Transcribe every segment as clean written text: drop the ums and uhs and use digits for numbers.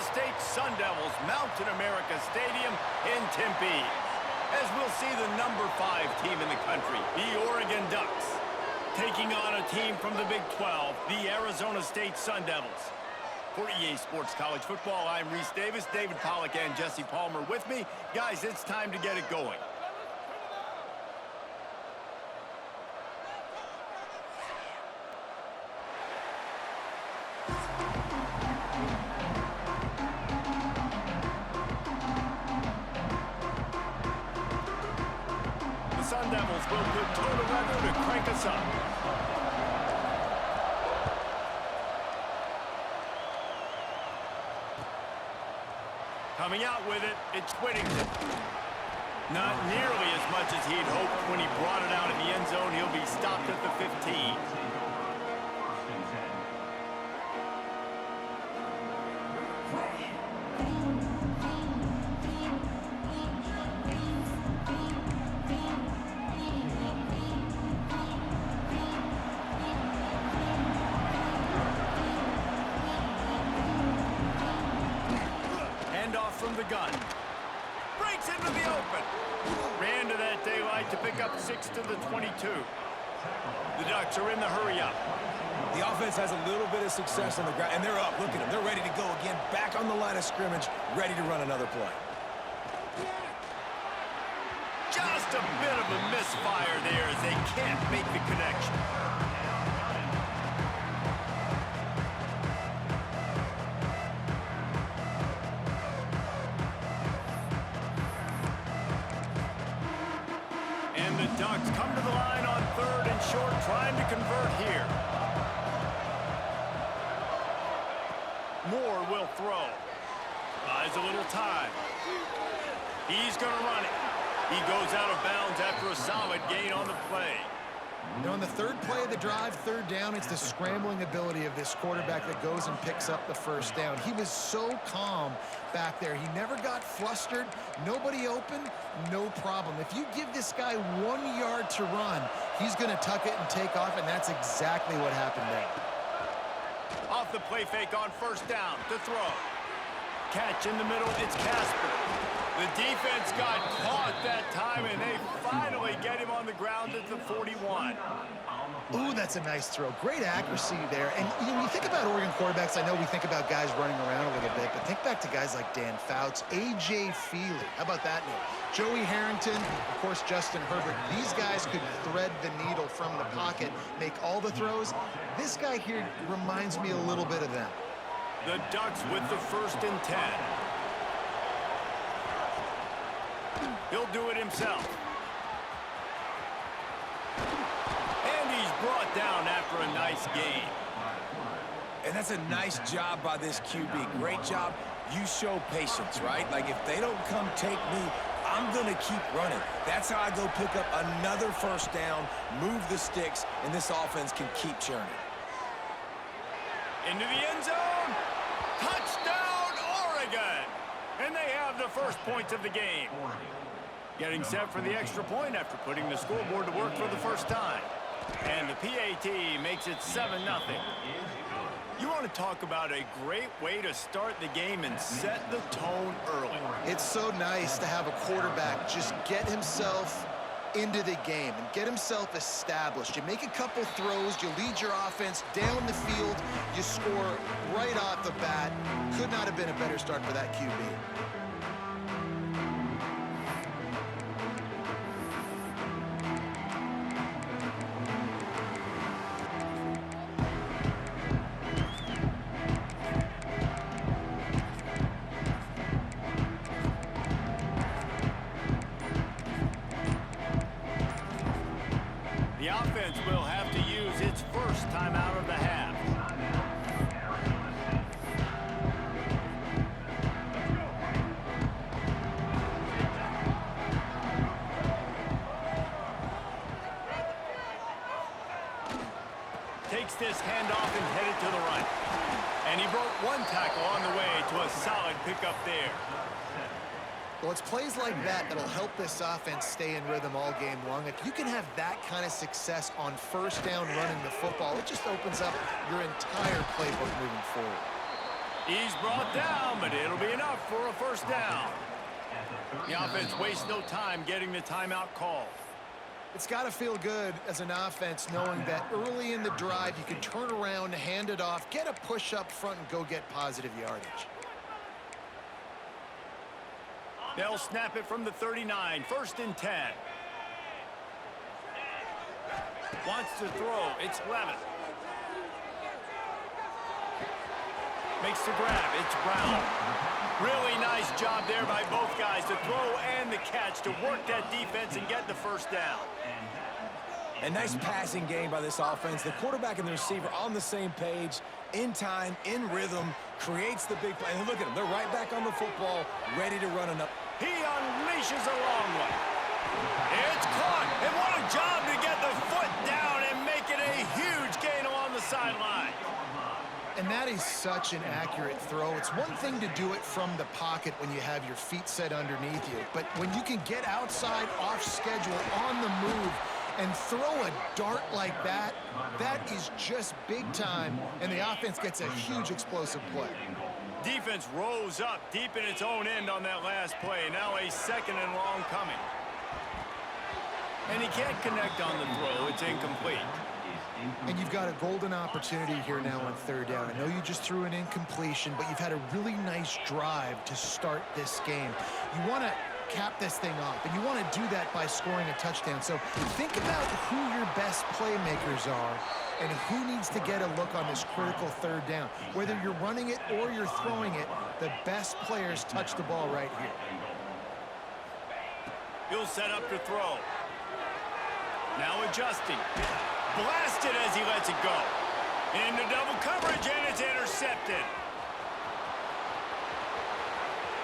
State Sun Devils mount in America Stadium in Tempe, as we'll see the number 5 team in the country, the Oregon Ducks, taking on a team from the Big 12, the Arizona State Sun Devils. For EA Sports College Football, I'm Reese Davis, David Pollack, and Jesse Palmer with me. Guys, it's time to get it going. The Sun Devils will put total weather to crank us up. Coming out with it, it's Whittington. Not nearly as much as he'd hoped when he brought it out in the end zone. He'll be stopped at the 15. From the gun. Breaks into the open. Ran to that daylight to pick up 6 to the 22. The Ducks are in the hurry-up. The offense has a little bit of success on the ground, and they're up. Look at them. They're ready to go again. Back on the line of scrimmage, ready to run another play. Just a bit of a misfire there as they can't make the connection. Ducks come to the line on 3rd and short, trying to convert here. Moore will throw. Buys a little time. He's going to run it. He goes out of bounds after a solid gain on the play. Now, on the 3rd play of the drive, 3rd down, it's the scrambling ability of this quarterback that goes and picks up the 1st down. He was so calm back there. He never got flustered. Nobody open, no problem. If you give this guy 1 yard to run, he's going to tuck it and take off, and that's exactly what happened there. Off the play fake on 1st down to throw. Catch in the middle, it's Casper. The defense got caught that time, and they finally get him on the ground at the 41. Ooh, that's a nice throw. Great accuracy there. And when you think about Oregon quarterbacks, I know we think about guys running around a little bit, but think back to guys like Dan Fouts, A.J. Feely. How about that name? Joey Harrington, of course, Justin Herbert. These guys could thread the needle from the pocket, make all the throws. This guy here reminds me a little bit of them. The Ducks with the 1st and 10. He'll do it himself. And he's brought down after a nice gain. And that's a nice job by this QB. Great job. You show patience, right? Like, if they don't come take me, I'm going to keep running. That's how I go pick up another 1st down, move the sticks, and this offense can keep churning. Into the end zone. Touchdown, Oregon. And they have the 1st points of the game. Getting set for the extra point after putting the scoreboard to work for the 1st time. And the PAT makes it 7-0. You want to talk about a great way to start the game and set the tone early. It's so nice to have a quarterback just get himself into the game and get himself established. You make a couple throws, you lead your offense down the field, you score right off the bat. Could not have been a better start for that QB. The offense will have to use its 1st timeout of the half. Takes this handoff and headed to the right. And he broke 1 tackle on the way to a solid pickup there. Well, it's plays like that that'll help this offense stay in rhythm all game long. If you can have that kind of success on 1st down running the football, it just opens up your entire playbook moving forward. He's brought down, but it'll be enough for a first down. The offense wastes no time getting the timeout call. It's got to feel good as an offense knowing that early in the drive you can turn around, hand it off, get a push up front, and go get positive yardage. They'll snap it from the 39, 1st and 10. Wants to throw, it's Levis. Makes the grab, it's Brown. Really nice job there by both guys to throw and the catch to work that defense and get the first down. A nice passing game by this offense. The quarterback and the receiver on the same page, in time, in rhythm, creates the big play. And look at them, they're right back on the football, ready to run another. He unleashes a long one. It's caught, and what a job to get the foot down and make it a huge gain along the sideline. And that is such an accurate throw. It's one thing to do it from the pocket when you have your feet set underneath you, but when you can get outside, off schedule, on the move, and throw a dart like that, that is just big time, and the offense gets a huge explosive play. Defense rose up deep in its own end on that last play. Now a 2nd and long coming. And he can't connect on the throw. It's incomplete. And you've got a golden opportunity here now on 3rd down. I know you just threw an incompletion, but you've had a really nice drive to start this game. You want to cap this thing off, and you want to do that by scoring a touchdown. So think about who your best playmakers are and who needs to get a look on this critical 3rd down. Whether you're running it or you're throwing it, the best players touch the ball right here. He'll set up to throw. Now adjusting. Blasted as he lets it go. Into double coverage, and it's intercepted.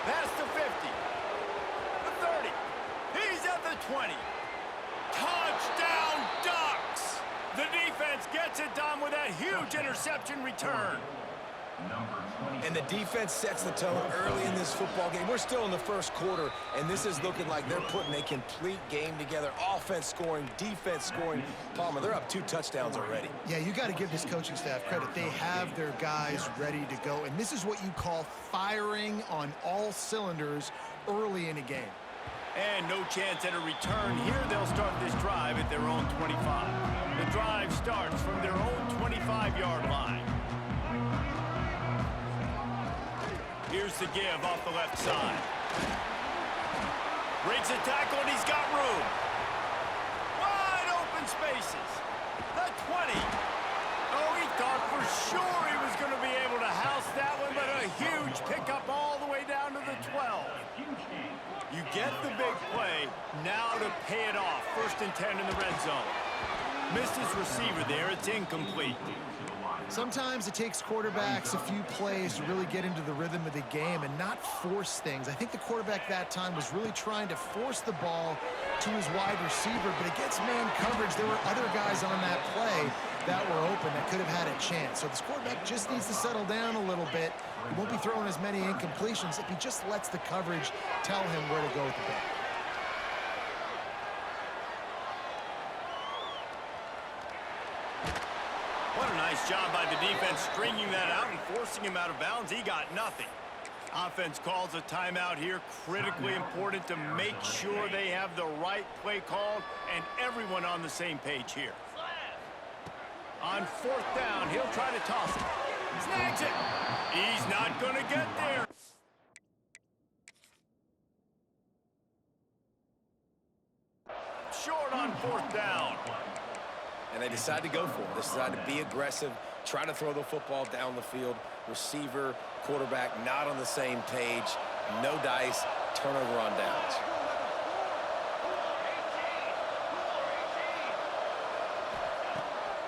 That's the 50. The 30. He's at the 20. Touchdown, Ducks! The defense gets it done with that huge interception return. And the defense sets the tone early in this football game. We're still in the 1st quarter, and this is looking like they're putting a complete game together. Offense scoring, defense scoring. Palmer, they're up 2 touchdowns already. Yeah, you got to give this coaching staff credit. They have their guys ready to go, and this is what you call firing on all cylinders early in a game. And no chance at a return here. They'll start this drive at their own 25. The drive starts from their own 25-yard line. Here's the give off the left side. Breaks a tackle, and he's got room. Wide open spaces. The 20. Oh, he thought for sure he was going to be able to house that one, but a huge pickup all the way down to the 12. You get the big play, now to pay it off. 1st and 10 in the red zone. Missed his receiver there. It's incomplete. Sometimes it takes quarterbacks a few plays to really get into the rhythm of the game and not force things. I think the quarterback that time was really trying to force the ball to his wide receiver, but against man coverage, there were other guys on that play that were open that could have had a chance. So this quarterback just needs to settle down a little bit. He won't be throwing as many incompletions if he just lets the coverage tell him where to go with the ball. What a nice job by the defense stringing that out and forcing him out of bounds. He got nothing. Offense calls a timeout here. Critically important to make sure they have the right play called and everyone on the same page here. On 4th down, he'll try to toss it. Snags it. He's not going to get there. Short on 4th down. And they decide to go for it. They decide to be aggressive, try to throw the football down the field. Receiver, quarterback, not on the same page. No dice, turnover on downs.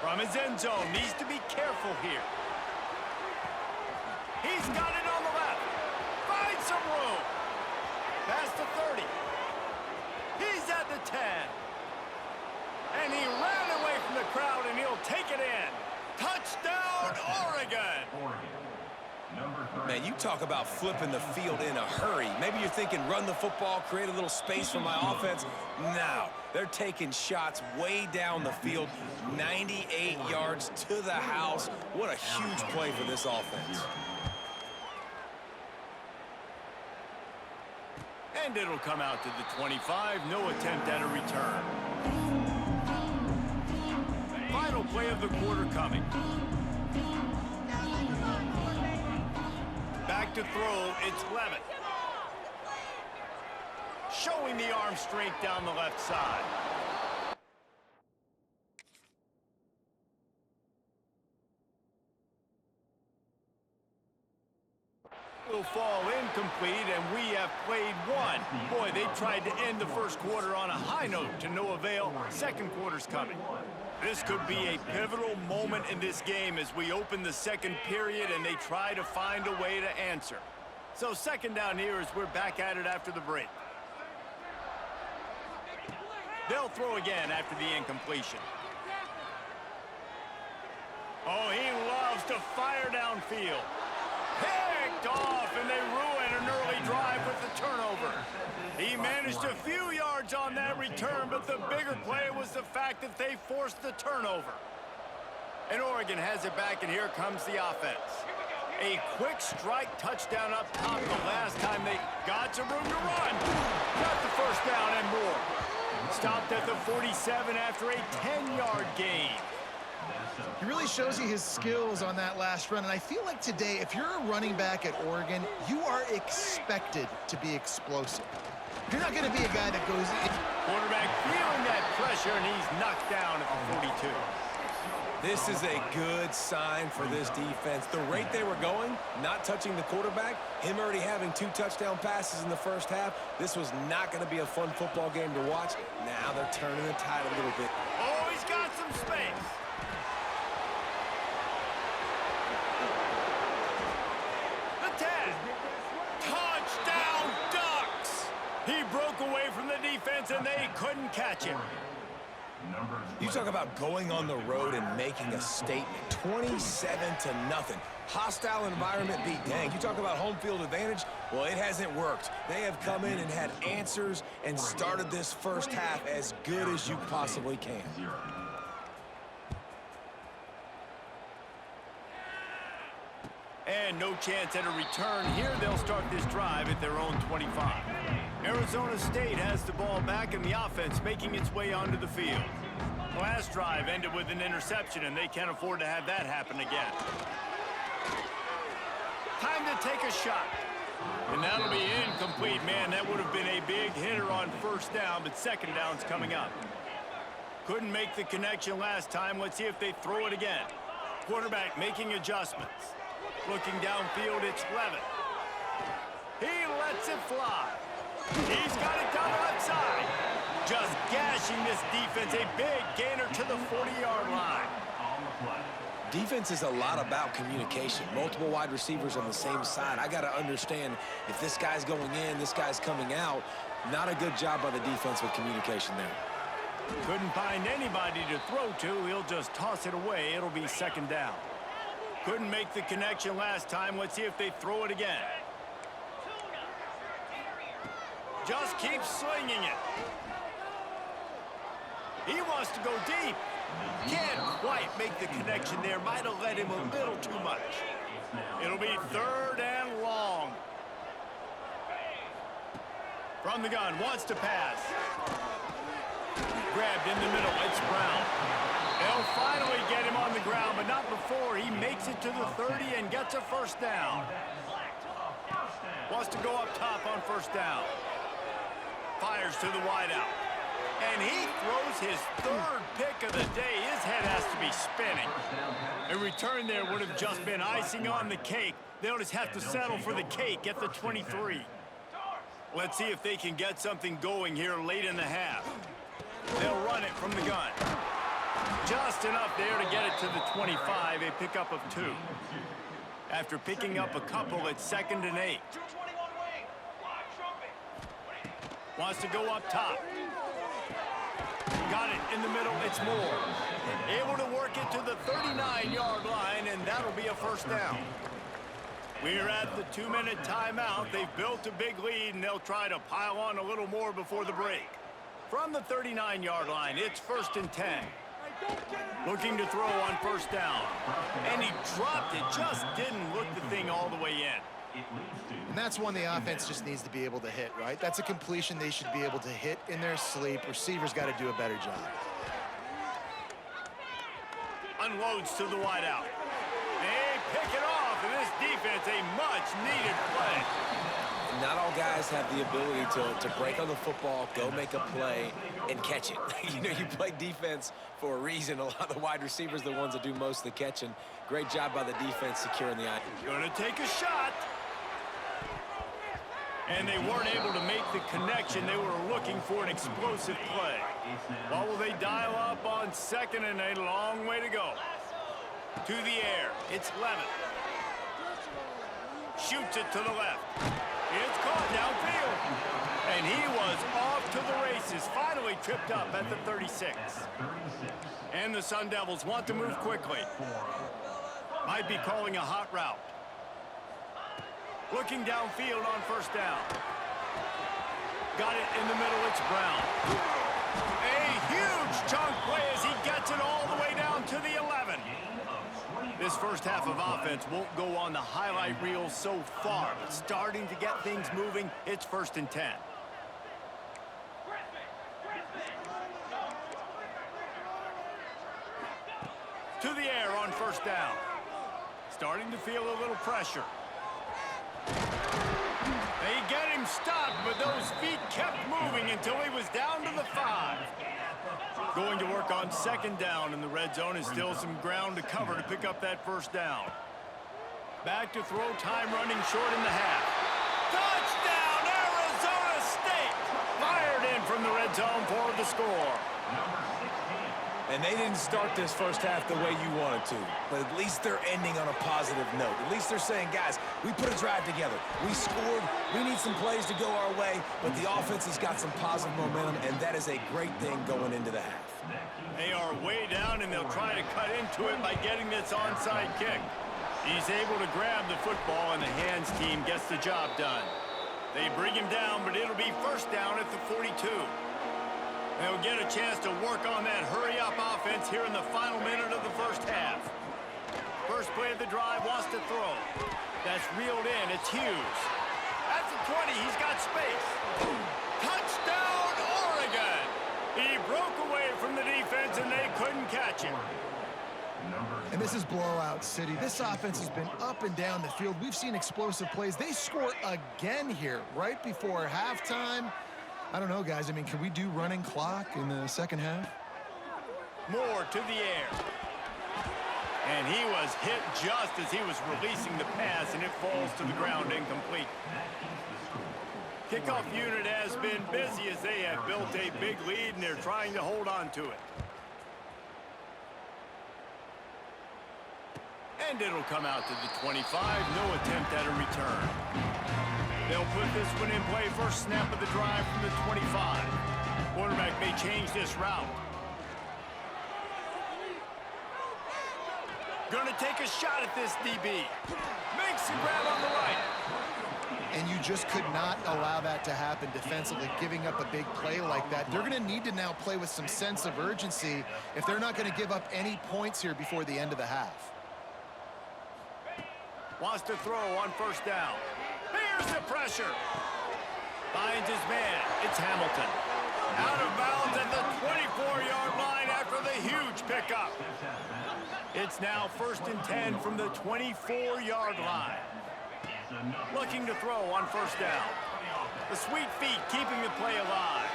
From his end zone, needs to be careful here. He's got it on the left. Finds some room. Past the 30. He's at the 10. And he ran away from the crowd, and he'll take it in. Touchdown, Oregon! Man, you talk about flipping the field in a hurry. Maybe you're thinking run the football, create a little space for my offense. No, they're taking shots way down the field, 98 yards to the house. What a huge play for this offense. And it'll come out to the 25. No attempt at a return. Final play of the quarter coming. Back to throw, it's Levitt. Showing the arm strength down the left side. Will fall incomplete, and we have played one. Boy, they tried to end the first quarter on a high note to no avail. Second quarter's coming. This could be a pivotal moment in this game as we open the second period and they try to find a way to answer. So second down here as we're back at it after the break. They'll throw again after the incompletion. Oh, he loves to fire downfield. Picked off, and they ruin an early drive with the turnover. He managed a few yards on that return, but the bigger play was the fact that they forced the turnover. And Oregon has it back, and here comes the offense. A quick strike touchdown up top the last time they got some room to run. Got the first down and more. Stopped at the 47 after a 10-yard gain. He really shows you his skills on that last run. And I feel like today, if you're a running back at Oregon, you are expected to be explosive. You're not going to be a guy that goes in. Quarterback feeling that pressure, and he's knocked down at the 42. This is a good sign for this defense. The rate they were going, not touching the quarterback, him already having 2 touchdown passes in the first half, this was not going to be a fun football game to watch. Now they're turning the tide a little bit. Oh, he's got some space. The 10. Touchdown Ducks. He broke away from the defense, and they couldn't catch him. You talk about going on the road and making a statement. 27-0. Hostile environment beat. Dang, you talk about home field advantage. Well, it hasn't worked. They have come in and had answers and started this first half as good as you possibly can. And no chance at a return here. They'll start this drive at their own 25. Arizona State has the ball back, and the offense making its way onto the field. Last drive ended with an interception, and they can't afford to have that happen again. Time to take a shot. And that'll be incomplete. Man, that would have been a big hitter on first down, but second down's coming up. Couldn't make the connection last time. Let's see if they throw it again. Quarterback making adjustments. Looking downfield, it's Levitt. He lets it fly. He's got it down the left side. Just gashing this defense. A big gainer to the 40-yard line. Defense is a lot about communication. Multiple wide receivers on the same side. I got to understand if this guy's going in, this guy's coming out. Not a good job by the defense with communication there. Couldn't find anybody to throw to. He'll just toss it away. It'll be second down. Couldn't make the connection last time. Let's see if they throw it again. Just keeps slinging it. He wants to go deep. Can't quite make the connection there. Might have let him a little too much. It'll be third and long. From the gun, wants to pass. Grabbed in the middle, it's Brown. They'll finally get him on the ground, but not before he makes it to the 30 and gets a first down. Wants to go up top on first down. Fires to the wideout. And he throws his third pick of the day. His head has to be spinning. A return there would have just been icing on the cake. They'll just have to settle for the cake at the 23. Let's see if they can get something going here late in the half. They'll run it from the gun. Just enough there to get it to the 25, a pickup of 2. After picking up a couple, it's 2nd and 8. Wants to go up top. Got it in the middle, it's Moore. Able to work it to the 39-yard line, and that'll be a first down. We're at the 2-minute timeout. They've built a big lead, and they'll try to pile on a little more before the break. From the 39-yard line, it's 1st and 10. Looking to throw on first down. And he dropped it, just didn't look the thing all the way in. And that's one the offense just needs to be able to hit, right? That's a completion they should be able to hit in their sleep. Receivers got to do a better job. Unloads to the wideout. They pick it off, and this defense, a much-needed play. Not all guys have the ability to break on the football, go make a play, and catch it. You know, you play defense for a reason. A lot of the wide receivers are the ones that do most of the catching. Great job by the defense securing the eye. Going to take a shot. And they weren't able to make the connection. They were looking for an explosive play. What will they dial up on second and a long way to go? To the air. It's Levitt. Shoots it to the left. It's caught downfield. And he was off to the races. Finally tripped up at the 36. And the Sun Devils want to move quickly. Might be calling a hot route. Looking downfield on first down. Got it in the middle. It's Brown. A huge chunk play as he gets it all the way down to the 11. This first half of offense won't go on the highlight reel so far, but starting to get things moving. It's 1st and 10. To the air on first down. Starting to feel a little pressure. They get him stopped, but those feet kept moving until he was down to the 5. Going to work on second down in the red zone, and still some ground to cover to pick up that first down. Back to throw, time running short in the half. Touchdown, Arizona State! Fired in from the red zone for the score. And they didn't start this first half the way you wanted to, but at least they're ending on a positive note. At least they're saying, guys, we put a drive together. We scored. We need some plays to go our way, but the offense has got some positive momentum, and that is a great thing going into the half. They are way down, and they'll try to cut into it by getting this onside kick. He's able to grab the football, and the hands team gets the job done. They bring him down, but it'll be first down at the 42. They'll get a chance to work on that hurry-up offense here in the final minute of the first half. First play of the drive, wants to throw. That's reeled in. It's Hughes. At the 20, he's got space. Touchdown, Oregon! He broke away from the defense, and they couldn't catch him. And this is blowout city. This offense has been up and down the field. We've seen explosive plays. They score again here right before halftime. I don't know, guys. I mean, can we do running clock in the second half? Moore to the air. And he was hit just as he was releasing the pass, and it falls to the ground incomplete. Kickoff unit has been busy as they have built a big lead, and they're trying to hold on to it. And it'll come out to the 25. No attempt at a return. They'll put this one in play. First snap of the drive from the 25. Quarterback may change this route. Going to take a shot at this DB. Makes a grab on the right. And you just could not allow that to happen defensively, giving up a big play like that. They're going to need to now play with some sense of urgency if they're not going to give up any points here before the end of the half. Wants to throw on first down. Here's the pressure. Finds his man. It's Hamilton. Out of bounds at the 24-yard line after the huge pickup. It's now 1st and 10 from the 24-yard line. Looking to throw on first down. The sweet feet keeping the play alive.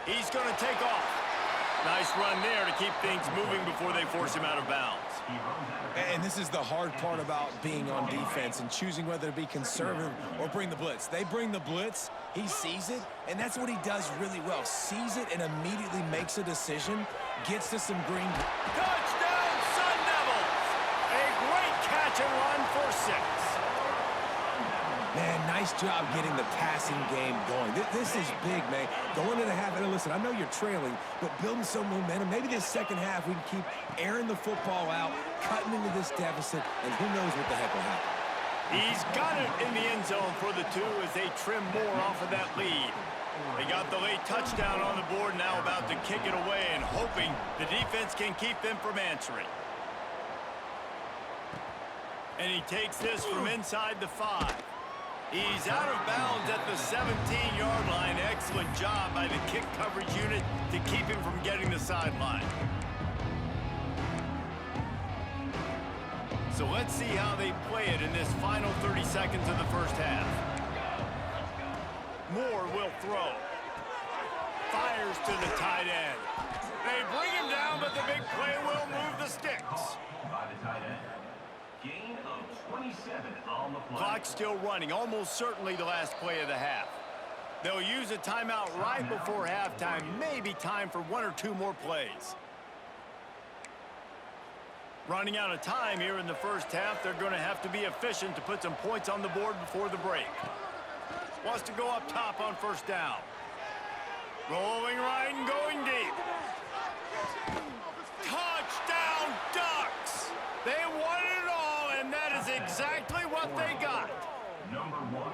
He's going to take off. Nice run there to keep things moving before they force him out of bounds. And this is the hard part about being on defense and choosing whether to be conservative or bring the blitz. They bring the blitz, he sees it, and that's what he does really well. Sees it and immediately makes a decision, gets to some green. Touchdown, Sun Devils! A great catch and run for 6. Man, nice job getting the passing game going. This is big, man. Going into half, and listen, I know you're trailing, but building some momentum. Maybe this second half we can keep airing the football out, cutting into this deficit, and who knows what the heck will happen. He's got it in the end zone for the 2 as they trim more off of that lead. They got the late touchdown on the board, now about to kick it away and hoping the defense can keep them from answering. And he takes this from inside the 5. He's out of bounds at the 17-yard line. Excellent job by the kick coverage unit to keep him from getting the sideline. So let's see how they play it in this final 30 seconds of the first half. Moore will throw. Fires to the tight end. They bring him down, but the big play will move the sticks. By the tight end. Gain of 27 on the play. Clock still running, almost certainly the last play of the half. They'll use a timeout right before halftime, maybe time for 1 or 2 more plays. Running out of time here in the first half, they're going to have to be efficient to put some points on the board before the break. Wants to go up top on first down. Rolling right and going deep. Touchdown, Ducks! They won it all, and that is exactly what they got. Number 1.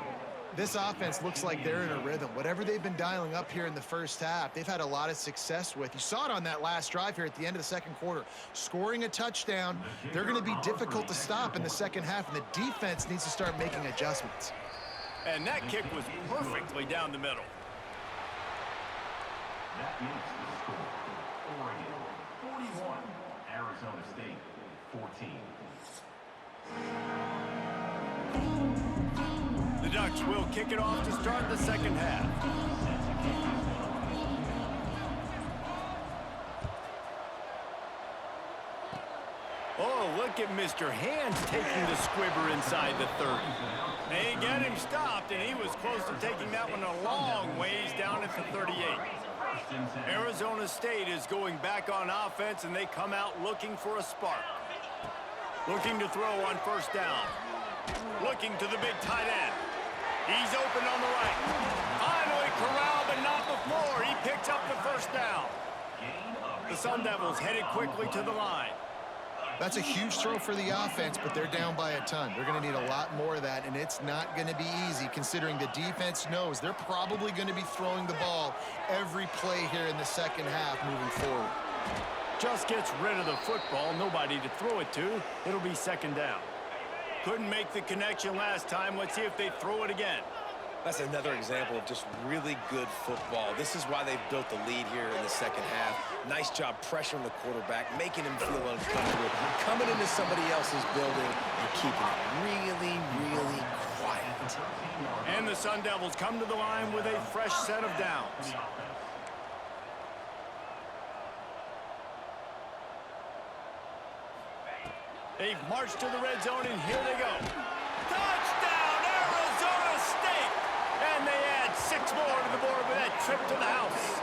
This offense looks like they're in a rhythm. Whatever they've been dialing up here in the first half, they've had a lot of success with. You saw it on that last drive here at the end of the second quarter. Scoring a touchdown, they're going to be difficult to stop in the second half, and the defense needs to start making adjustments. And that kick was perfectly down the middle. That is the score. Oregon 41, Arizona State 14. The Ducks will kick it off to start the second half. Oh, look at Mr. Hands taking the squibber inside the 30. They get him stopped, and he was close to taking that one a long ways down at the 38. Arizona State is going back on offense, and they come out looking for a spark. Looking to throw on first down. Looking to the big tight end. He's open on the right. Finally corralled, but not before. He picks up the first down. The Sun Devils headed quickly to the line. That's a huge throw for the offense, but they're down by a ton. They're going to need a lot more of that, and it's not going to be easy considering the defense knows they're probably going to be throwing the ball every play here in the second half moving forward. Just gets rid of the football, nobody to throw it to. It'll be second down. Couldn't make the connection last time. Let's see if they throw it again. That's another example of just really good football. This is why they've built the lead here in the second half. Nice job pressuring the quarterback, making him feel uncomfortable, coming into somebody else's building and keeping it really, really quiet. And the Sun Devils come to the line with a fresh set of downs. They've marched to the red zone, and here they go. Touchdown, Arizona State! And they add 6 more to the board with that trip to the house.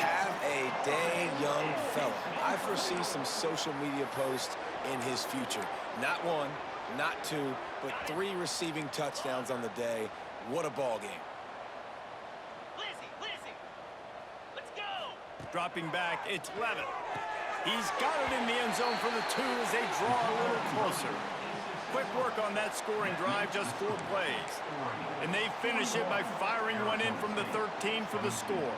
Have a day, young fella. I foresee some social media posts in his future. Not 1, not 2, but 3 receiving touchdowns on the day. What a ball game. Lizzie, let's go! Dropping back, it's Levitt. He's got it in the end zone for the 2 as they draw a little closer. Quick work on that scoring drive, just 4 plays. And they finish it by firing one in from the 13 for the score.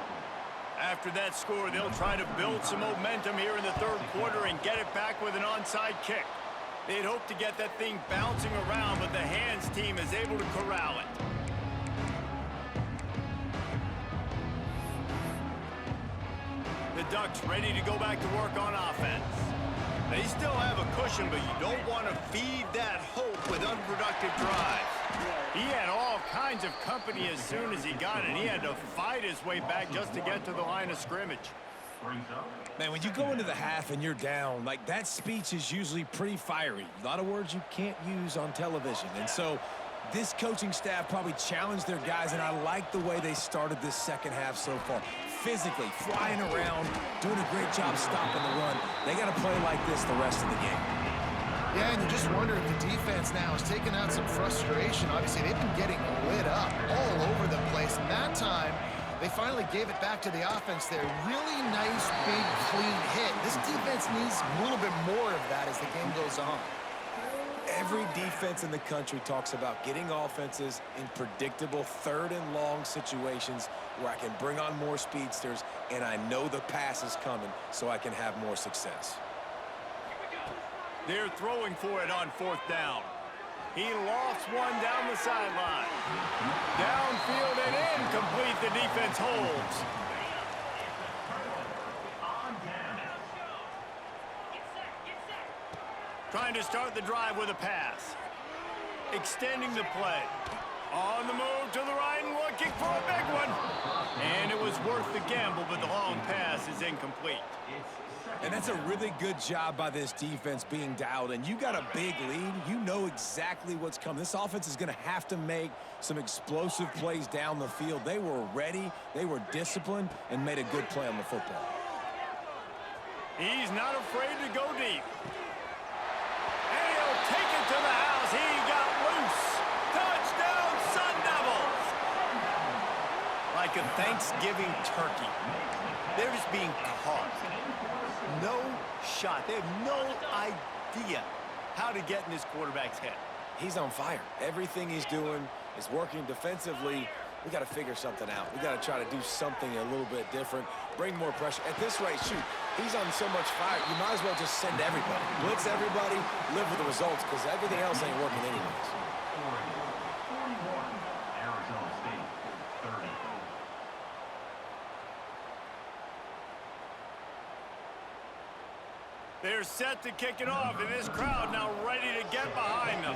After that score, they'll try to build some momentum here in the third quarter and get it back with an onside kick. They'd hope to get that thing bouncing around, but the Hands team is able to corral it. The Ducks ready to go back to work on offense. They still have a cushion, but you don't want to feed that hope with unproductive drives. He had all kinds of company as soon as he got it. He had to fight his way back just to get to the line of scrimmage. Man, when you go into the half and you're down, like that speech is usually pretty fiery. A lot of words you can't use on television. And so this coaching staff probably challenged their guys, and I like the way they started this second half so far. Physically, flying around, doing a great job stopping the run. They got to play like this the rest of the game. Yeah, and you just wonder if the defense now is taking out some frustration. Obviously, they've been getting lit up all over the place. And that time, they finally gave it back to the offense there. Really nice, big, clean hit. This defense needs a little bit more of that as the game goes on. Every defense in the country talks about getting offenses in predictable third and long situations where I can bring on more speedsters and I know the pass is coming so I can have more success. They're throwing for it on 4th down. He lost one down the sideline. Downfield and incomplete. The defense holds. Trying to start the drive with a pass. Extending the play. On the move to the right and looking for a big one. And it was worth the gamble, but the long pass is incomplete. And that's a really good job by this defense being dialed in. You got a big lead. You know exactly what's coming. This offense is going to have to make some explosive plays down the field. They were ready, they were disciplined, and made a good play on the football. He's not afraid to go deep. And he'll take it to the house. He got loose. Touchdown, Sun Devils! Like a Thanksgiving turkey. They're just being caught. No shot. They have no idea how to get in this quarterback's head. He's on fire. Everything he's doing is working defensively. We got to figure something out. We got to try to do something a little bit different, bring more pressure. At this rate, shoot, he's on so much fire, you might as well just send everybody. Blitz everybody, live with the results, because everything else ain't working anyways. 41, Arizona State, 30. They're set to kick it off, and this crowd now ready to get behind them.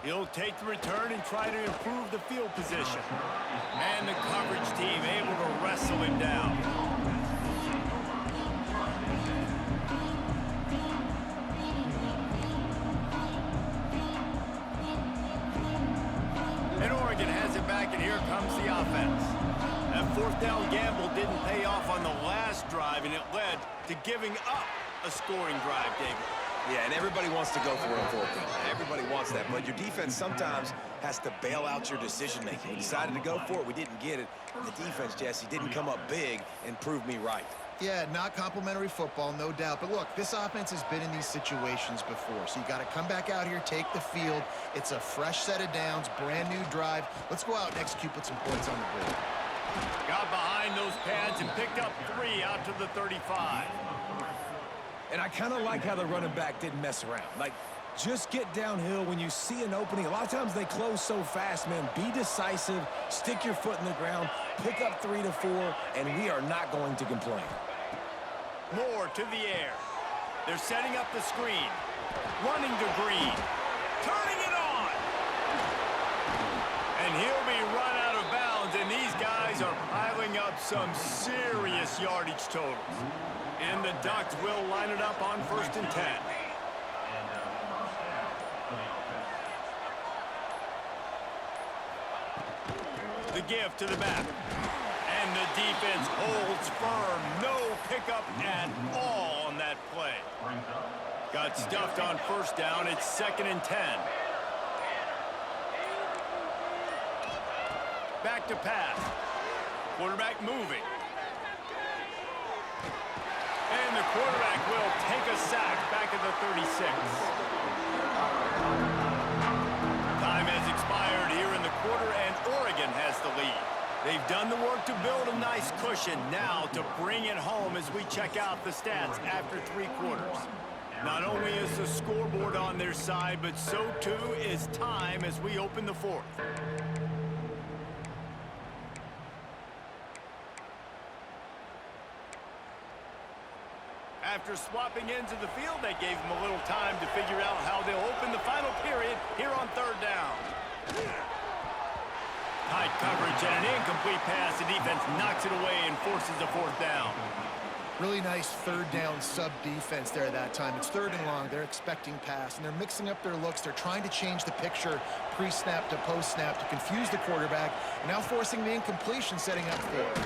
He'll take the return and try to improve the field position. And the coverage team able to wrestle him down. And Oregon has it back, and here comes the offense. That 4th down gamble didn't pay off on the last drive, and it led to giving up a scoring drive, David. Yeah, and everybody wants to go for it on 4th down. Everybody wants that, but your defense sometimes has to bail out your decision-making. We decided to go for it. We didn't get it. And the defense, Jesse, didn't come up big and prove me right. Yeah, not complimentary football, no doubt. But look, this offense has been in these situations before. So you got to come back out here, take the field. It's a fresh set of downs, brand new drive. Let's go out and execute, put some points on the board. Got behind those pads and picked up 3 out to the 35. And I kind of like how the running back didn't mess around. Like, just get downhill when you see an opening. A lot of times they close so fast, man. Be decisive, stick your foot in the ground, pick up 3 to 4, and we are not going to complain. Moore to the air. They're setting up the screen. Running to Green. Turning it on. And he'll be run out of bounds, and these guys are piling up some serious yardage totals. And the Ducks will line it up on 1st and 10. The give to the back. And the defense holds firm. No pickup at all on that play. Got stuffed on 1st down. It's 2nd and 10. Back to pass. Quarterback moving. And the quarterback will take a sack back at the 36. Time has expired here in the quarter, and Oregon has the lead. They've done the work to build a nice cushion. Now to bring it home as we check out the stats after 3 quarters. Not only is the scoreboard on their side, but so too is time as we open the 4th. After swapping ends of the field, that gave them a little time to figure out how they'll open the final period here on 3rd down. Tight coverage and an incomplete pass. The defense knocks it away and forces a 4th down. Really nice 3rd down sub-defense there that time. It's 3rd and long. They're expecting pass, and they're mixing up their looks. They're trying to change the picture pre-snap to post-snap to confuse the quarterback, and now forcing the incompletion, setting up 4th.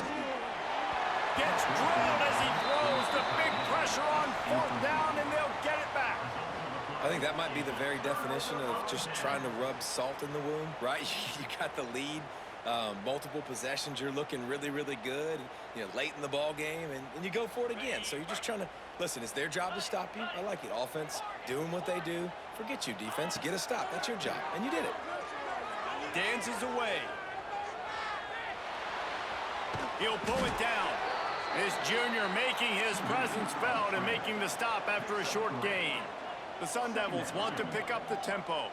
Gets drilled as he throws. The big pressure on 4th down, and they'll get it back. I think that might be the very definition of just trying to rub salt in the wound, right? You got the lead, multiple possessions. You're looking really, really good, late in the ball game, and you go for it again. So you're just trying to, listen, it's their job to stop you. I like it. Offense, doing what they do. Forget you, defense. Get a stop. That's your job, and you did it. Dances away. He'll pull it down. This junior making his presence felt and making the stop after a short gain. The Sun Devils want to pick up the tempo.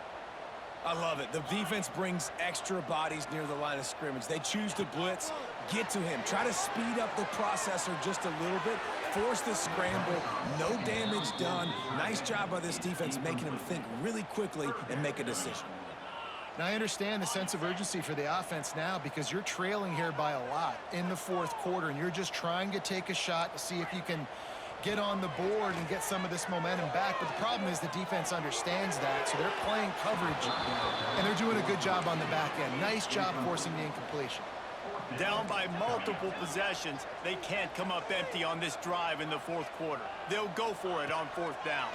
I love it. The defense brings extra bodies near the line of scrimmage. They choose to blitz, get to him, try to speed up the processor just a little bit, force the scramble, no damage done. Nice job by this defense making him think really quickly and make a decision. Now, I understand the sense of urgency for the offense now because you're trailing here by a lot in the fourth quarter, and you're just trying to take a shot to see if you can get on the board and get some of this momentum back. But the problem is the defense understands that, so they're playing coverage, and they're doing a good job on the back end. Nice job forcing the incompletion. Down by multiple possessions, they can't come up empty on this drive in the fourth quarter. They'll go for it on fourth down.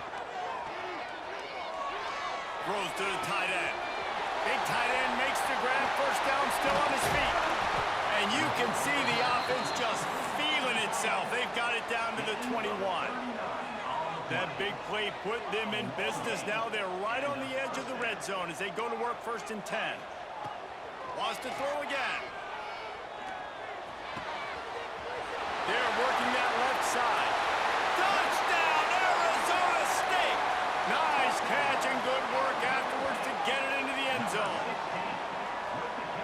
Throws to the tight end. Big tight end makes the grab, first down, still on his feet. And you can see the offense just feeling itself. They've got it down to the 21. That big play put them in business. Now they're right on the edge of the red zone as they go to work first and 10. Wants to throw again. They're working that left side. Touchdown, Arizona State! Nice catch and good work afterwards to get it into the end zone.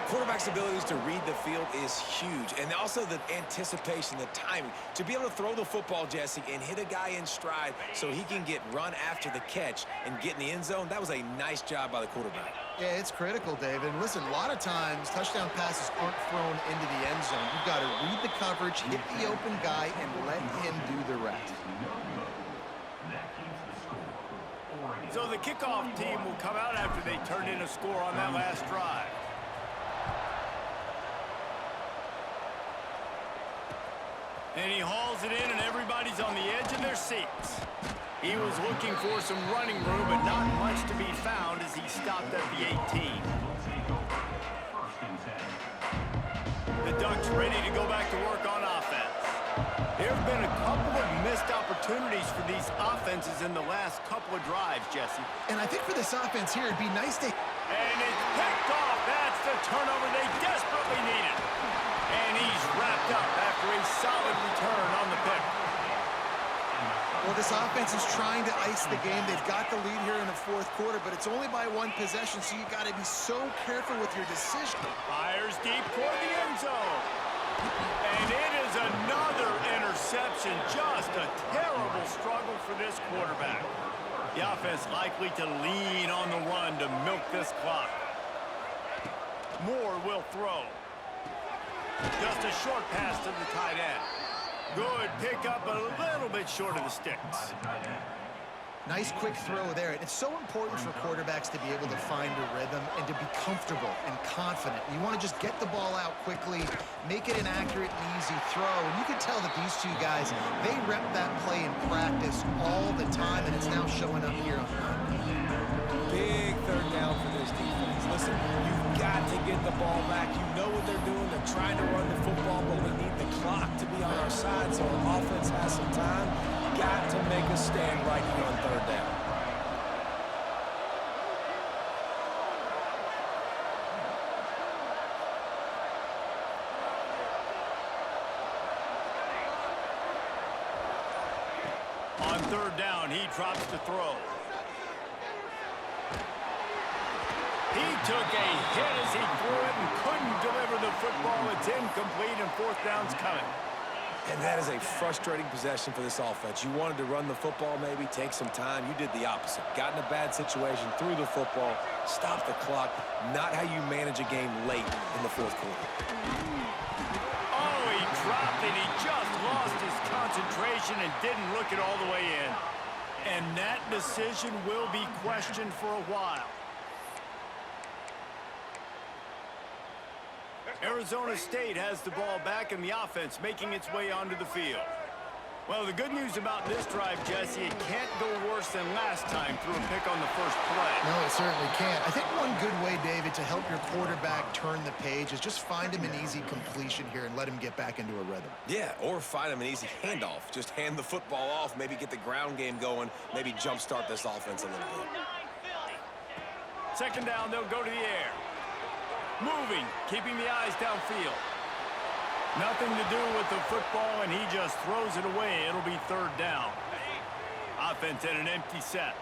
Quarterback's abilities to read the field is huge, and also the anticipation, the timing. To be able to throw the football, Jesse, and hit a guy in stride so he can get run after the catch and get in the end zone, that was a nice job by the quarterback. Yeah, it's critical, David. And listen, a lot of times touchdown passes aren't thrown into the end zone. You've got to read the coverage, hit the open guy, and let him do the rest. So the kickoff team will come out after they turn in a score on that last drive. And he hauls it in, and everybody's on the edge of their seats. He was looking for some running room, but not much to be found as he stopped at the 18. The Ducks ready to go back to work on offense. There have been a couple of missed opportunities for these offenses in the last couple of drives, Jesse. And I think for this offense here, it'd be nice to... And it's picked off. That's the turnover they desperately needed. And he's wrapped up after a solid return on the pick. Well, this offense is trying to ice the game. They've got the lead here in the fourth quarter, but it's only by one possession, so you got to be so careful with your decision. Fires deep toward the end zone. And it is another interception. Just a terrible struggle for this quarterback. The offense likely to lean on the run to milk this clock. Moore will throw. Just a short pass to the tight end. Good pickup, a little bit short of the sticks. Nice quick throw there. It's so important for quarterbacks to be able to find a rhythm and to be comfortable and confident. You want to just get the ball out quickly, make it an accurate and easy throw. And you can tell that these two guys, they rep that play in practice all the time, and it's now showing up here on Monday. Big third down for this defense. Listen, you've got to get the ball back. You know what they're doing. They're trying to run the football, but we need the clock to be on our side so our offense has some time. Got to make a stand right here on third down. On third down, he drops to throw. He took a hit as he threw it and couldn't deliver the football. It's incomplete, and fourth down's coming. And that is a frustrating possession for this offense. You wanted to run the football, maybe take some time. You did the opposite. Got in a bad situation, threw the football, stopped the clock. Not how you manage a game late in the fourth quarter. Oh, he dropped it. He just lost his concentration and didn't look it all the way in. And that decision will be questioned for a while. Arizona State has the ball back and the offense making its way onto the field. Well, the good news about this drive, Jesse, it can't go worse than last time through a pick on the first play. No, it certainly can't. I think one good way, David, to help your quarterback turn the page is just find him an easy completion here and let him get back into a rhythm. Yeah, or find him an easy handoff. Just hand the football off, maybe get the ground game going, maybe jumpstart this offense a little bit. Second down, they'll go to the air. Moving, keeping the eyes downfield. Nothing to do with the football, and he just throws it away. It'll be third down. Offense at an empty set.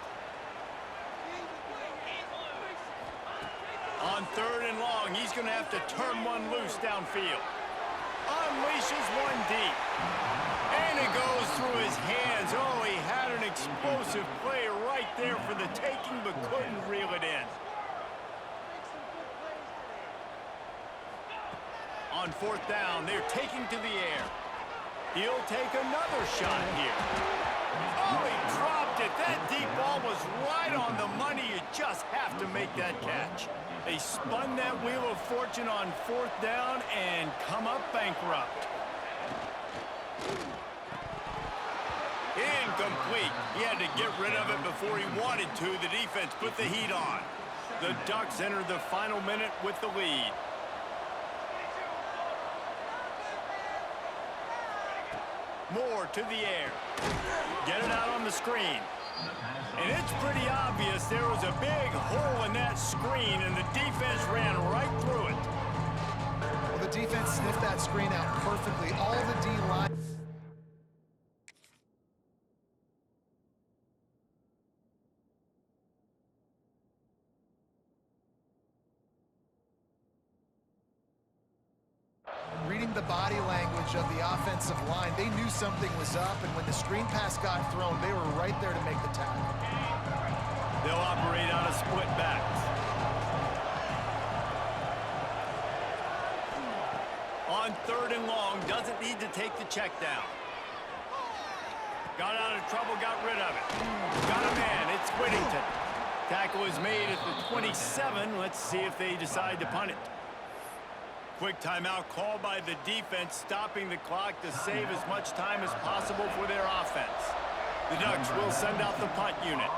On third and long, he's going to have to turn one loose downfield. Unleashes one deep. And it goes through his hands. Oh, he had an explosive play right there for the taking, but couldn't reel it in. On fourth down, they're taking to the air. He'll take another shot here. Oh, he dropped it. That deep ball was right on the money. You just have to make that catch. They spun that wheel of fortune on fourth down and come up bankrupt. Incomplete. He had to get rid of it before he wanted to. The defense put the heat on. The Ducks enter the final minute with the lead. Moore to the air. Get it out on the screen. And it's pretty obvious there was a big hole in that screen, and the defense ran right through it. Well, the defense sniffed that screen out perfectly. All the D-line. Reading the body language of the offensive line, they knew something was up, and when the screen pass got thrown, they were right there to make the tackle. They'll operate out of split backs. On third and long, doesn't need to take the check down. Got out of trouble, got rid of it. Got a man, it's Whittington. Tackle is made at the 27. Let's see if they decide to punt it. Quick timeout called by the defense, stopping the clock to save as much time as possible for their offense. The Ducks will send out the punt unit.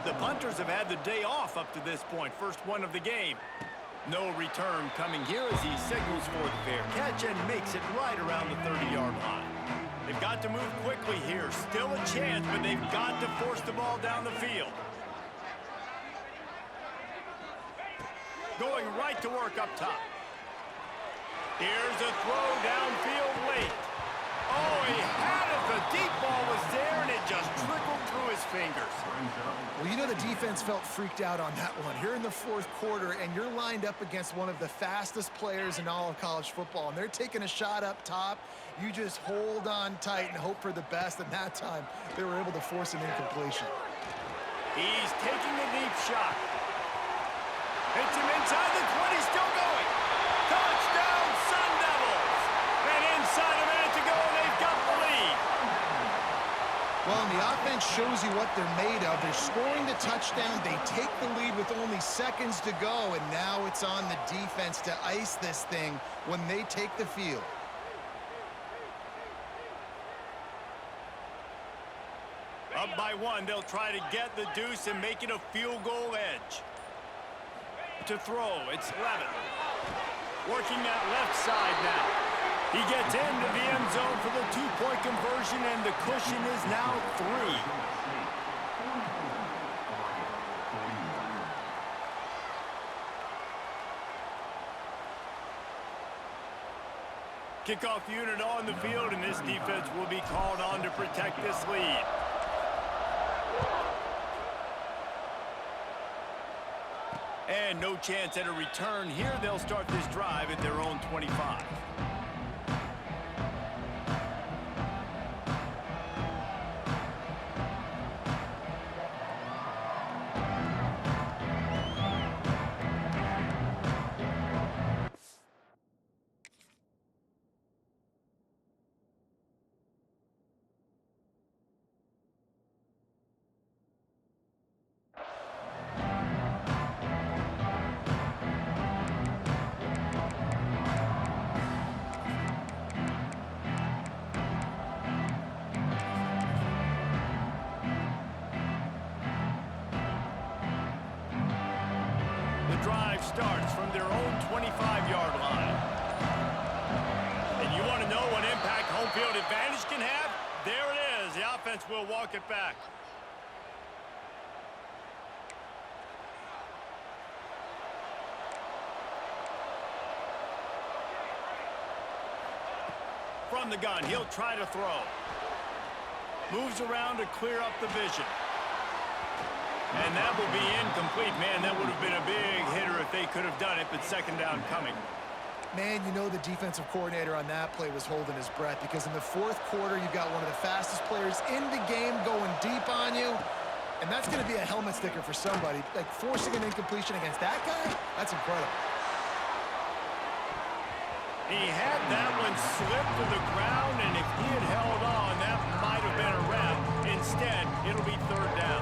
The punters have had the day off up to this point, first one of the game. No return coming here as he signals for the fair catch and makes it right around the 30-yard line. They've got to move quickly here. Still a chance, but they've got to force the ball down the field. Going right to work up top. Here's a throw downfield late. Oh, he had it. The deep ball was there, and it just trickled through his fingers. Well, you know the defense felt freaked out on that one. Here in the fourth quarter, and you're lined up against one of the fastest players in all of college football, and they're taking a shot up top. You just hold on tight and hope for the best, and that time they were able to force an incompletion. He's taking a deep shot. Hits him inside the 20, still going. Touchdown, Sun Devils! And inside a minute to go, they've got the lead. Well, and the offense shows you what they're made of. They're scoring the touchdown. They take the lead with only seconds to go, and now it's on the defense to ice this thing when they take the field. Up by one, they'll try to get the deuce and make it a field goal edge. To throw, it's Levitt. Working that left side now. He gets into the end zone for the two-point conversion, and the cushion is now 3. Kickoff unit on the field, and this defense will be called on to protect this lead. And no chance at a return here. They'll start this drive at their own 25. Drive starts from their own 25-yard line. And you want to know what impact home field advantage can have? There it is. The offense will walk it back. from the gun. He'll try to throw. Moves around to clear up the vision. And that will be incomplete. Man, that would have been a big hitter if they could have done it, but second down coming. Man, you know the defensive coordinator on that play was holding his breath because in the fourth quarter, you've got one of the fastest players in the game going deep on you. And that's going to be a helmet sticker for somebody. Like, forcing an incompletion against that guy, that's incredible. He had that one slip to the ground, and if he had held on, that might have been a wrap. Instead, it'll be third down.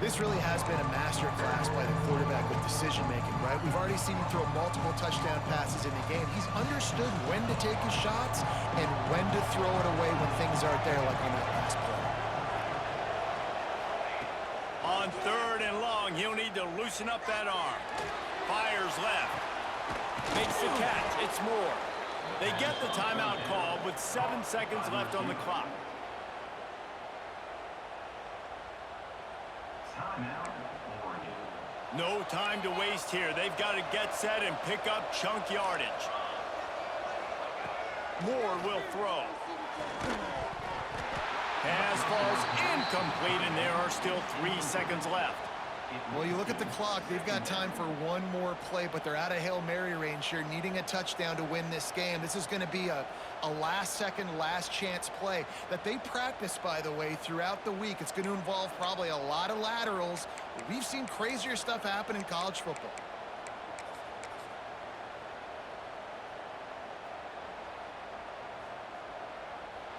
This really has been a masterclass by the quarterback with decision-making, right? We've already seen him throw multiple touchdown passes in the game. He's understood when to take his shots and when to throw it away when things aren't there, like on that last play. On third and long, he'll need to loosen up that arm. Fires left. Makes the catch. It's Moore. They get the timeout call with 7 seconds left on the clock. No time to waste here. They've got to get set and pick up chunk yardage. Moore will throw. Pass falls incomplete, and there are still 3 seconds left. Well, you look at the clock. They've got time for one more play, but they're out of Hail Mary range here, needing a touchdown to win this game. This is going to be a last-second, last-chance play that they practice, by the way, throughout the week. It's going to involve probably a lot of laterals. We've seen crazier stuff happen in college football.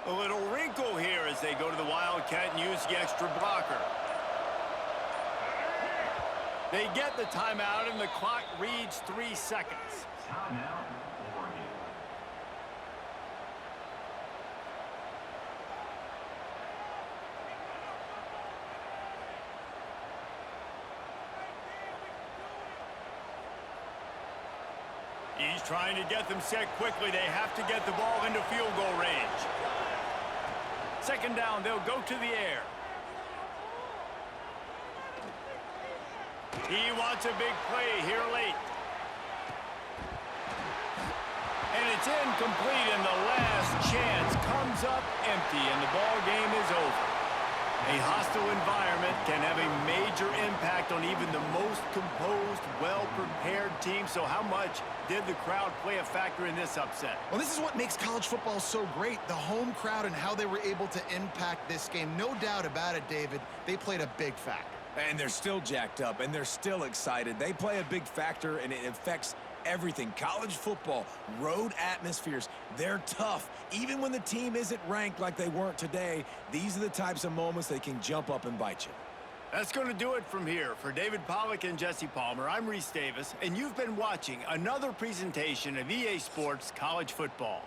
A little wrinkle here as they go to the Wildcat and use the extra blocker. They get the timeout, and the clock reads 3 seconds. Timeout, Oregon. He's trying to get them set quickly. They have to get the ball into field goal range. Second down, they'll go to the air. He wants a big play here late. And it's incomplete, and the last chance comes up empty, and the ball game is over. A hostile environment can have a major impact on even the most composed, well-prepared team. So how much did the crowd play a factor in this upset? Well, this is what makes college football so great, the home crowd and how they were able to impact this game. No doubt about it, David, they played a big factor. And they're still jacked up, and they're still excited. They play a big factor, and it affects everything. College football, road atmospheres, they're tough. Even when the team isn't ranked like they weren't today, these are the types of moments they can jump up and bite you. That's going to do it from here. For David Pollack and Jesse Palmer, I'm Reese Davis, and you've been watching another presentation of EA Sports College Football.